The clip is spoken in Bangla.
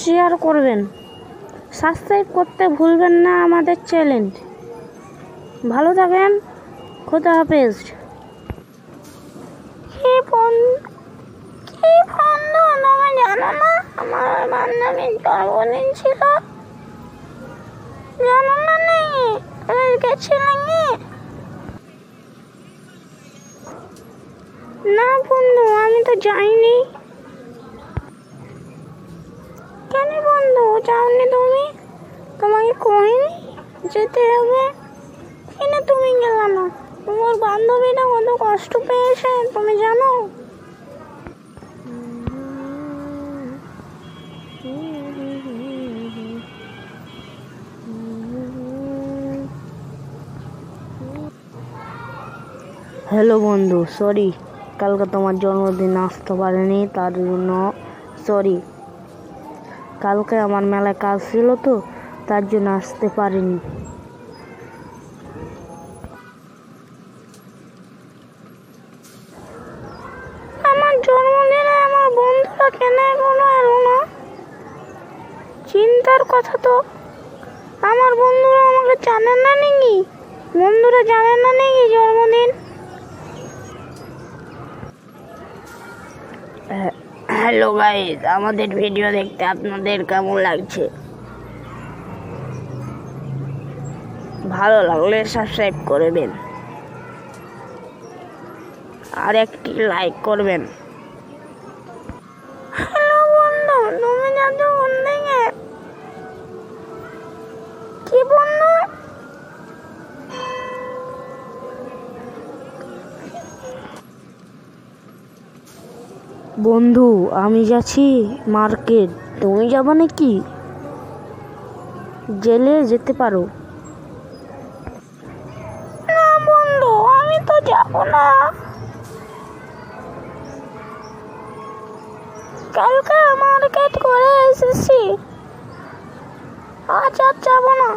শেয়ার করবেন, সাবস্ক্রাইব করতে ভুলবেন না আমাদের চ্যানেল। ভালো থাকেন, খোদা হাফেজ। কি বন্ধু, তুমি জানো না আমার বান্ধবীর জন্মদিন ছিল? জানো না? নেই গেছিলাম না বন্ধু, আমি তো যাইনি। কেন বন্ধু যাওনি তুমি? তোমাকে কইনি যেতে হবে, কেন তুমি গেলে না? তোমার বান্ধবীরা কত কষ্ট পেয়েছে তুমি জানো? হ্যালো বন্ধু, সরি কালকে তোমার জন্মদিন আসতে পারিনি, তার জন্য সরি। কালকে আমার মেলায় কাজ ছিল তো, তার জন্য আসতে পারিনি। আমার জন্মদিনে আমার বন্ধুরা কেন এখনো এলো না? চিন্তার কথা তো। আমার বন্ধুরা আমাকে জানে না নাকি? বন্ধুরা জানে না নাকি জন্মদিন? হ্যালো গাইস, আমাদের ভিডিও দেখতে আপনাদের কেমন লাগছে? ভালো লাগলে সাবস্ক্রাইব করবেন আর একটি লাইক করবেন। হ্যালো বন্ধু, তুমি যাচ্ছ কোন দিকে? কি বন্ধু? বন্ধু আমি যাচ্ছি মার্কেট, তুমি যাবে নাকি? জেলে যেতে পারো। না বন্ধু, আমি তো যাব না। কালকে মার্কেট করে এসেছি, আজ আর যাব না।